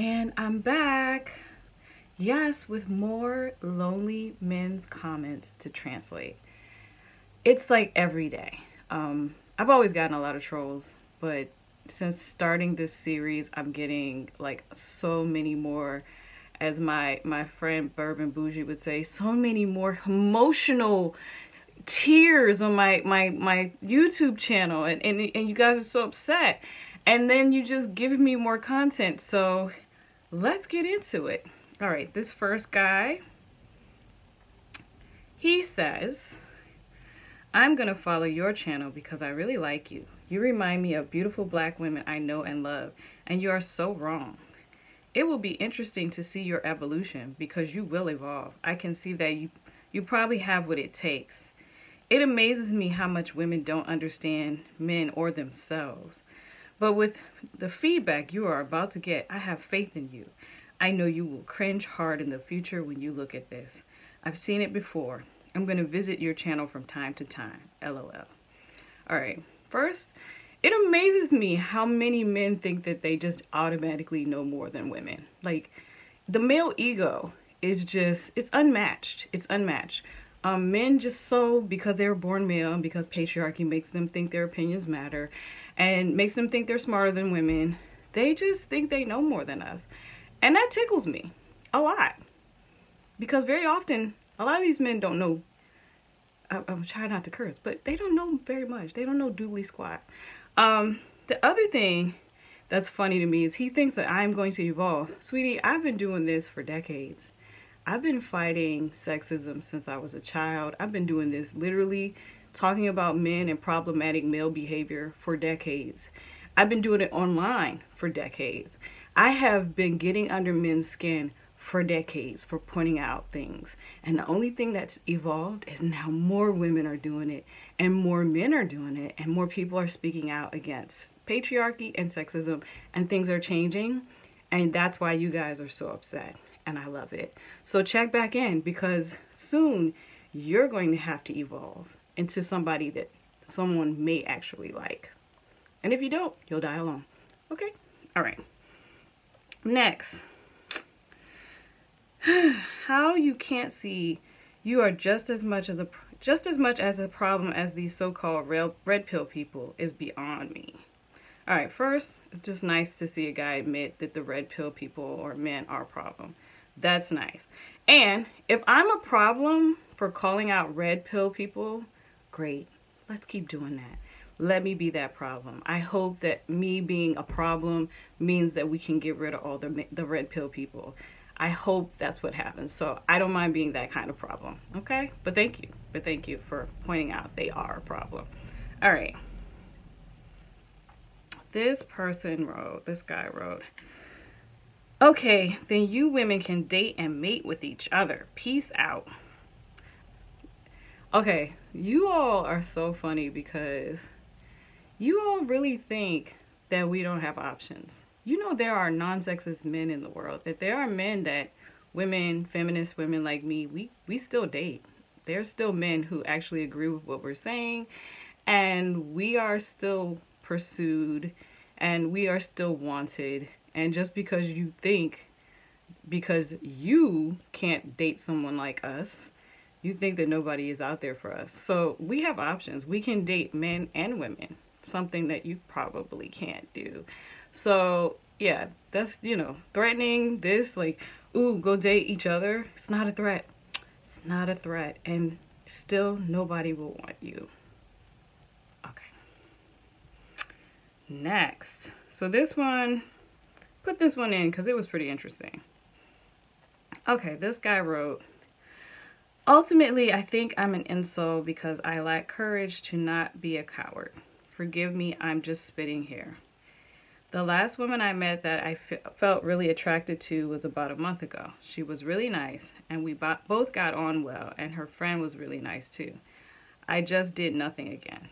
And I'm back, yes, with more lonely men's comments to translate. It's like every day. I've always gotten a lot of trolls, but since starting this series, I'm getting like so many more, as my friend Bourbon Bougie would say, so many more emotional tears on my YouTube channel, and you guys are so upset. And then you just give me more content. So let's get into it. All right, this first guy, he says, I'm gonna follow your channel because I really like you. You remind me of beautiful black women I know and love, and you are so wrong. It will be interesting to see your evolution because you will evolve. I can see that you probably have what it takes. It amazes me how much women don't understand men or themselves. But with the feedback you are about to get, I have faith in you. I know you will cringe hard in the future when you look at this. I've seen it before. I'm going to visit your channel from time to time. LOL. All right. First, it amazes me how many men think that they just automatically know more than women. Like, the male ego is just, it's unmatched. It's unmatched. Men just so, because they were born male and because patriarchy makes them think their opinions matter and makes them think they're smarter than women, they just think they know more than us. And that tickles me a lot. Because very often, a lot of these men don't know, I'm trying not to curse, but they don't know very much. They don't know doodly squat. The other thing that's funny to me is he thinks that I'm going to evolve. Sweetie, I've been doing this for decades. I've been fighting sexism since I was a child. I've been doing this, literally talking about men and problematic male behavior for decades. I've been doing it online for decades. I have been getting under men's skin for decades for pointing out things. And the only thing that's evolved is now more women are doing it and more men are doing it and more people are speaking out against patriarchy and sexism, and things are changing. And that's why you guys are so upset. And I love it. So check back in, because soon you're going to have to evolve into somebody that someone may actually like. And if you don't, you'll die alone. Okay? All right. Next. How you can't see you are just as much as a problem as these so-called red pill people is beyond me. All right, first, it's just nice to see a guy admit that the red pill people or men are a problem. That's nice. And if I'm a problem for calling out red pill people, great. Let's keep doing that. Let me be that problem. I hope that me being a problem means that we can get rid of all the red pill people. I hope that's what happens. So I don't mind being that kind of problem. Okay? But thank you. But thank you for pointing out they are a problem. All right. This guy wrote, okay, then you women can date and mate with each other. Peace out. Okay, you all are so funny because you all really think that we don't have options. You know there are non-sexist men in the world, that there are men that women, feminist women like me, we still date. There's still men who actually agree with what we're saying, and we are still pursued, and we are still wanted. And just because you think, because you can't date someone like us, you think that nobody is out there for us. So we have options. We can date men and women, something that you probably can't do. So yeah, that's, threatening this, like, ooh, go date each other. It's not a threat. It's not a threat. And still nobody will want you. Okay. Next. So this one, put this one in because it was pretty interesting. Okay, this guy wrote, ultimately, I think I'm an incel because I lack courage to not be a coward. Forgive me, I'm just spitting here. The last woman I met that I felt really attracted to was about a month ago. She was really nice, and we both got on well, and her friend was really nice too. I just did nothing again.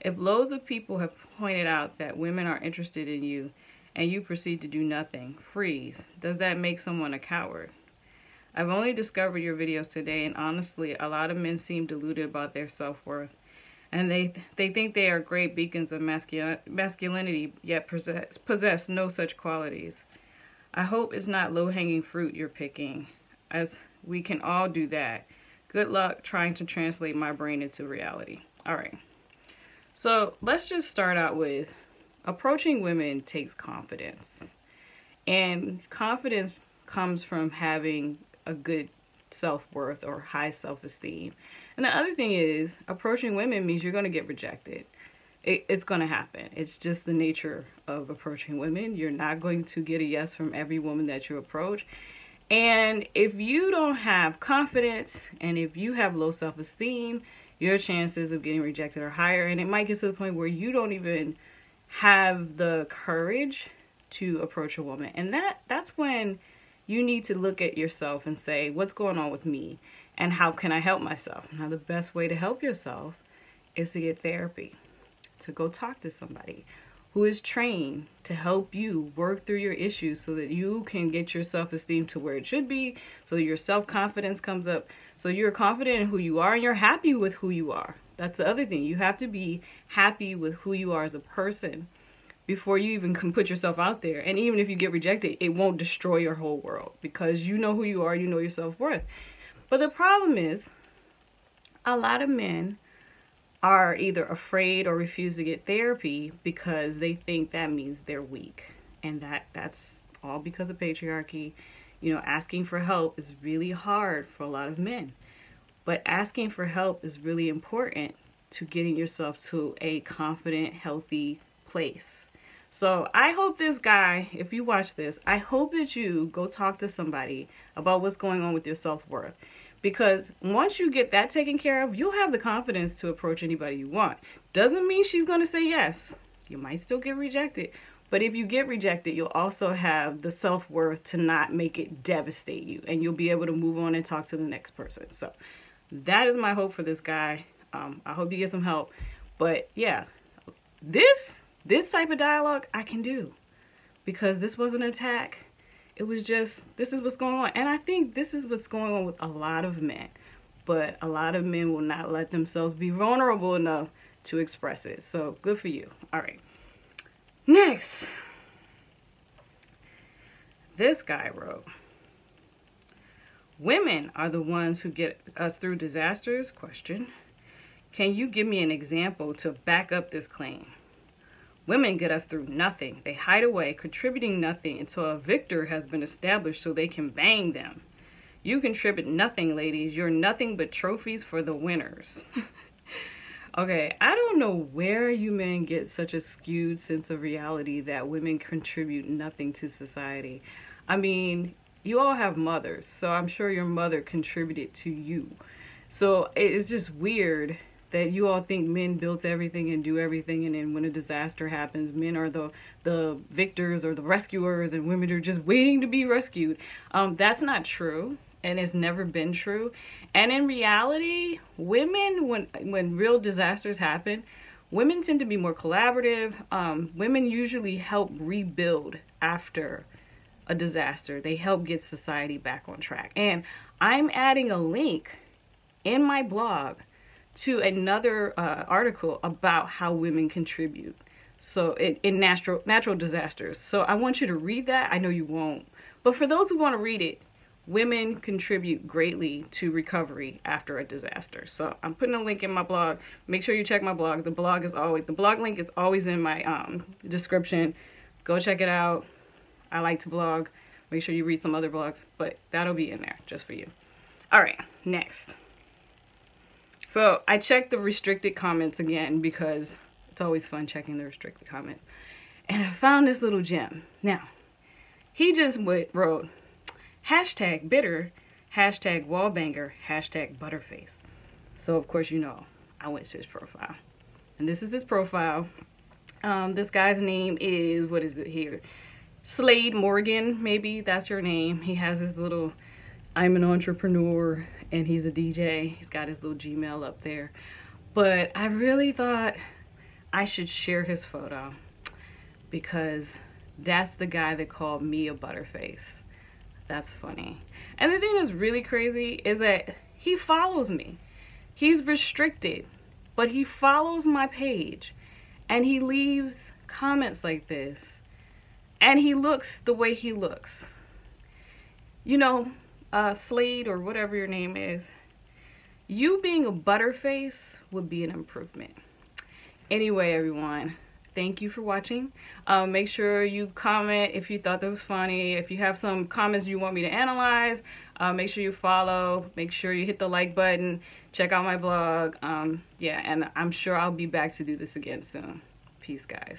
If loads of people have pointed out that women are interested in you, and you proceed to do nothing, freeze, does that make someone a coward? I've only discovered your videos today, and honestly, a lot of men seem deluded about their self-worth. And they think they are great beacons of masculinity, yet possess no such qualities. I hope it's not low-hanging fruit you're picking, as we can all do that. Good luck trying to translate my brain into reality. All right. So let's just start out with approaching women takes confidence. And confidence comes from having a good self-worth or high self-esteem. And the other thing is, approaching women means you're going to get rejected. It's going to happen. It's just the nature of approaching women. You're not going to get a yes from every woman that you approach. And if you don't have confidence and if you have low self-esteem, your chances of getting rejected are higher. And it might get to the point where you don't even have the courage to approach a woman. And that's when you need to look at yourself and say, what's going on with me? And how can I help myself? Now, the best way to help yourself is to get therapy, to go talk to somebody who is trained to help you work through your issues so that you can get your self-esteem to where it should be, so your self-confidence comes up, so you're confident in who you are and you're happy with who you are. That's the other thing. You have to be happy with who you are as a person before you even can put yourself out there. And even if you get rejected, it won't destroy your whole world because you know who you are, you know your self-worth. But the problem is, a lot of men are either afraid or refuse to get therapy because they think that means they're weak. And that's all because of patriarchy. You know, asking for help is really hard for a lot of men. But asking for help is really important to getting yourself to a confident, healthy place. So I hope this guy, if you watch this, I hope that you go talk to somebody about what's going on with your self-worth. Because once you get that taken care of, you'll have the confidence to approach anybody you want. Doesn't mean she's going to say yes. You might still get rejected. But if you get rejected, you'll also have the self-worth to not make it devastate you. And you'll be able to move on and talk to the next person. So that is my hope for this guy. I hope you get some help. But yeah, this type of dialogue I can do. Because this was an attack. It was just, this is what's going on. And I think this is what's going on with a lot of men. But a lot of men will not let themselves be vulnerable enough to express it. So good for you. All right. Next. This guy wrote, women are the ones who get us through disasters? Question. Can you give me an example to back up this claim? Women get us through nothing. They hide away, contributing nothing until a victor has been established so they can bang them. You contribute nothing, ladies. You're nothing but trophies for the winners. Okay, I don't know where you men get such a skewed sense of reality that women contribute nothing to society. I mean, you all have mothers, so I'm sure your mother contributed to you. So it's just weird that you all think men built everything and do everything, and then when a disaster happens, men are the victors or the rescuers, and women are just waiting to be rescued. That's not true, and it's never been true. And in reality, women, when real disasters happen, women tend to be more collaborative. Women usually help rebuild after a disaster. They help get society back on track. And I'm adding a link in my blog to another article about how women contribute so in natural disasters. So I want you to read that. I know you won't, but for those who want to read it, women contribute greatly to recovery after a disaster. So I'm putting a link in my blog. Make sure you check my blog. The blog link is always in my description. Go check it out. I like to blog. Make sure you read some other blogs, but that'll be in there just for you. All right, next. So I checked the restricted comments again because it's always fun checking the restricted comments. And I found this little gem. Now, he just wrote, #bitter, #wallbanger, #butterface. So of course, you know, I went to his profile. And this is his profile. This guy's name is, what is it here? Slade Morgan, maybe that's your name. He has his little, I'm an entrepreneur, and he's a DJ. He's got his little Gmail up there. But I really thought I should share his photo because that's the guy that called me a butterface. That's funny. And the thing that's really crazy is that he follows me. He's restricted, but he follows my page and he leaves comments like this. and he looks the way he looks. You know, Slade or whatever your name is, you being a butterface would be an improvement. Anyway, everyone, thank you for watching. Make sure you comment if you thought this was funny. If you have some comments you want me to analyze, make sure you follow. Make sure you hit the like button. Check out my blog. Yeah, and I'm sure I'll be back to do this again soon. Peace, guys.